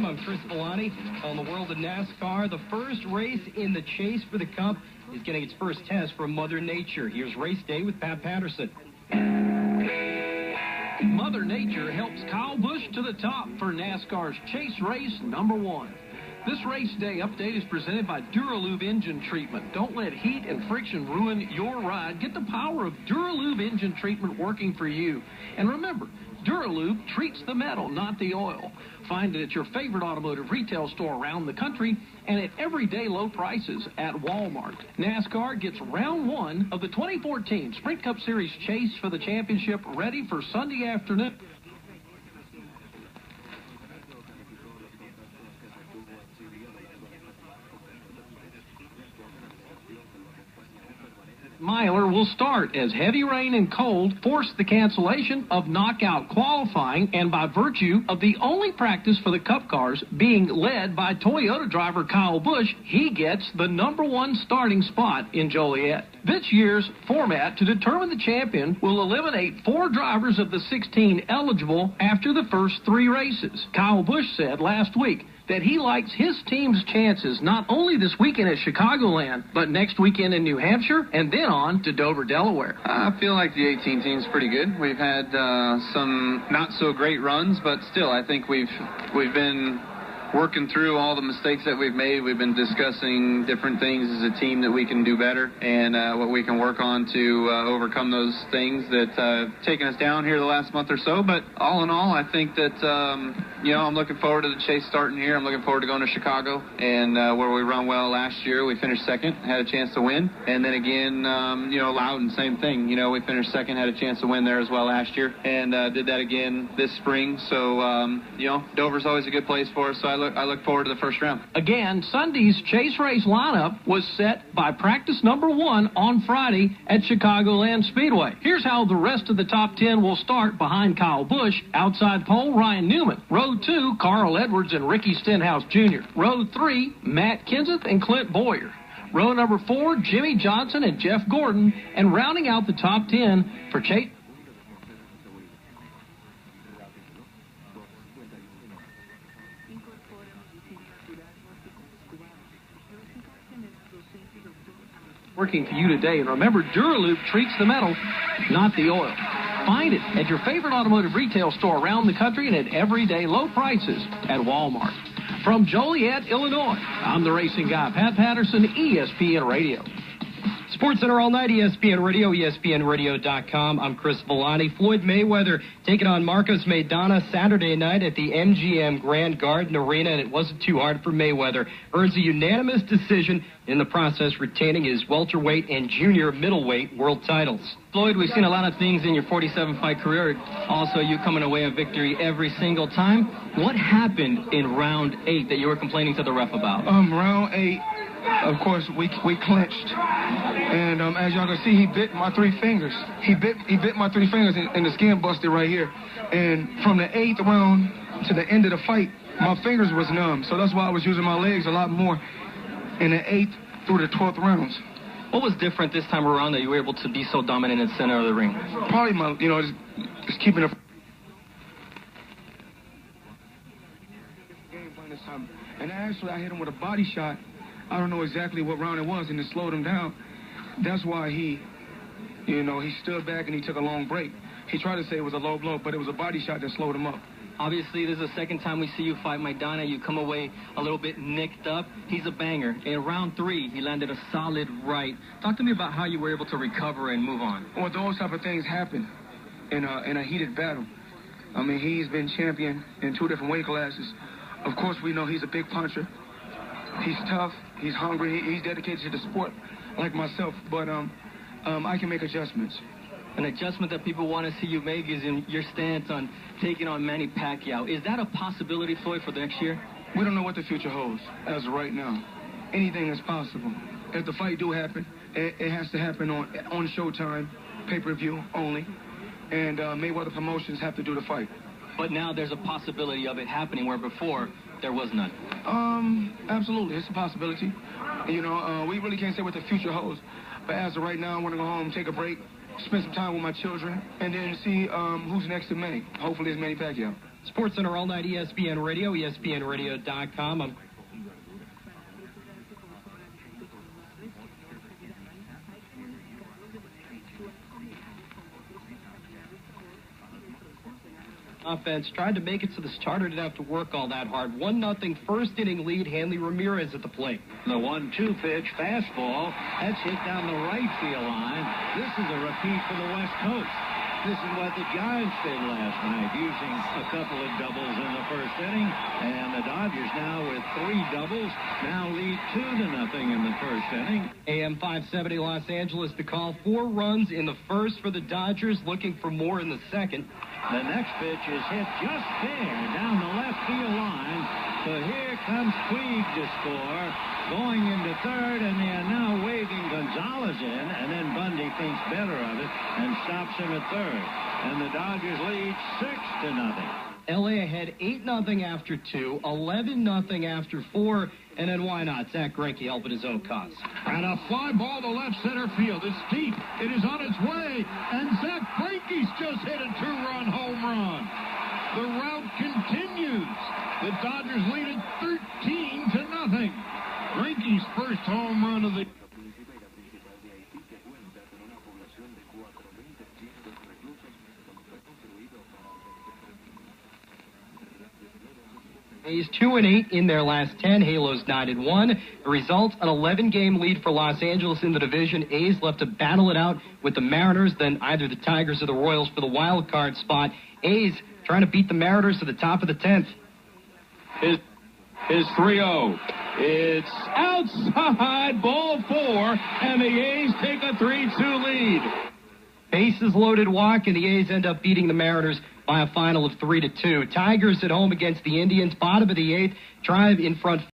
I'm Chris Villani. On the world of NASCAR, the first race in the chase for the Cup is getting its first test from Mother Nature. Here's race day with Pat Patterson. Mother Nature helps Kyle Busch to the top for NASCAR's chase race number 1. This race day update is presented by Duralube engine treatment. Don't let heat and friction ruin your ride. Get the power of Duralube engine treatment working for you. And remember, Duralube treats the metal, not the oil. Find it at your favorite automotive retail store around the country and at everyday low prices at Walmart. NASCAR gets round 1 of the 2014 Sprint Cup Series chase for the championship ready for Sunday afternoon. Miler will start as heavy rain and cold forced the cancellation of knockout qualifying, and by virtue of the only practice for the Cup cars being led by Toyota driver Kyle Busch, he gets the number 1 starting spot in Joliet. This year's format to determine the champion will eliminate 4 drivers of the 16 eligible after the first 3 races. Kyle Busch said last week that he likes his team's chances not only this weekend at Chicagoland, but next weekend in New Hampshire and then on to Dover, Delaware. I feel like the 18 team's pretty good. We've had some not so great runs, but still I think we've been working through all the mistakes that we've made. We've been discussing different things as a team that we can do better and what we can work on to overcome those things that have taken us down here the last month or so. But all in all, I think that, I'm looking forward to the chase starting here. I'm looking forward to going to Chicago and where we run well last year. We finished second, had a chance to win. And then again, Loudon, same thing. We finished second, had a chance to win there as well last year and did that again this spring. So, Dover's always a good place for us. So I look forward to the first round. Again, Sunday's chase race lineup was set by practice number 1 on Friday at Chicagoland Speedway. Here's how the rest of the top 10 will start behind Kyle Busch. Outside pole, Ryan Newman. Row 2, Carl Edwards and Ricky Stenhouse Jr. Row 3, Matt Kenseth and Clint Boyer. Row number 4, Jimmy Johnson and Jeff Gordon. And rounding out the top 10 for Chase. Working for you today. And remember, Duralube treats the metal, not the oil. Find it at your favorite automotive retail store around the country and at everyday low prices at Walmart. From Joliet, Illinois, I'm the racing guy, Pat Patterson, ESPN Radio. SportsCenter all night, ESPN Radio, ESPNRadio.com. I'm Chris Villani. Floyd Mayweather taking on Marcos Maidana Saturday night at the MGM Grand Garden Arena, and it wasn't too hard for Mayweather. Earns a unanimous decision, in the process retaining his welterweight and junior middleweight world titles. Floyd, we've seen a lot of things in your 47-fight career. Also, you coming away a victory every single time. What happened in round 8 that you were complaining to the ref about? Round 8. Of course, we clinched, and as y'all can see, he bit my 3 fingers. He bit my 3 fingers, and the skin busted right here. And from the 8th round to the end of the fight, my fingers was numb. So that's why I was using my legs a lot more in the 8th through the 12th rounds. What was different this time around that you were able to be so dominant in the center of the ring? Probably my, just keeping it. Game plan this time, and actually I hit him with a body shot. I don't know exactly what round it was, and it slowed him down. That's why he stood back and he took a long break. He tried to say it was a low blow, but it was a body shot that slowed him up. Obviously, this is the second time we see you fight Maidana. You come away a little bit nicked up. He's a banger. In round 3, he landed a solid right. Talk to me about how you were able to recover and move on. Well, those type of things happen in a heated battle. I mean, he's been champion in 2 different weight classes. Of course, we know he's a big puncher. He's tough. He's hungry. He's dedicated to the sport like myself. But I can make adjustments. An adjustment that people want to see you make is in your stance on taking on Manny Pacquiao. Is that a possibility, Floyd, for the next year? We don't know what the future holds as of right now. Anything is possible. If the fight do happen, it has to happen on Showtime, pay-per-view only. And Mayweather Promotions have to do the fight. But now there's a possibility of it happening where before there was none. Absolutely. It's a possibility. We really can't say what the future holds. But as of right now, I want to go home, take a break, spend some time with my children, and then see who's next to Manny. Hopefully it's Manny Pacquiao. Sports Center all night, ESPN Radio, ESPNRadio.com. I'm offense tried to make it so the starter didn't have to work all that hard. 1-0 first inning lead. Hanley Ramirez at the plate. The 1-2 pitch, fastball. That's hit down the right field line. This is a repeat for the West Coast. This is what the Giants did last night, using a couple of doubles in the first inning. And the Dodgers now with 3 doubles, now lead 2-0 in the first inning. AM 570 Los Angeles, the call. 4 runs in the first for the Dodgers, looking for more in the second. The next pitch is hit just there down the left field line. So here comes Puig to score, going into third, and they are now waving Gonzalez in, and then Bundy thinks better of it and stops him at third. And the Dodgers lead 6-0. LA ahead 8-0 after 2, 11-0 after 4, and then why not? Zach Greinke helping his own cause. And a fly ball to left center field. It's deep. It is on its way, and Zach Greinke's just hit a 2-run home run. The rout continues. The Dodgers lead it 13-0. Greinke's first home run of the... A's 2-8 in their last 10. Halos 9-1. The result, an 11-game lead for Los Angeles in the division. A's left to battle it out with the Mariners, then either the Tigers or the Royals for the wild card spot. A's trying to beat the Mariners to the top of the 10th. Is 3-0. It's outside, ball 4, and the A's take a 3-2 lead. Bases loaded walk, and the A's end up beating the Mariners by a final of 3-2. Tigers at home against the Indians, bottom of the 8th, drive in front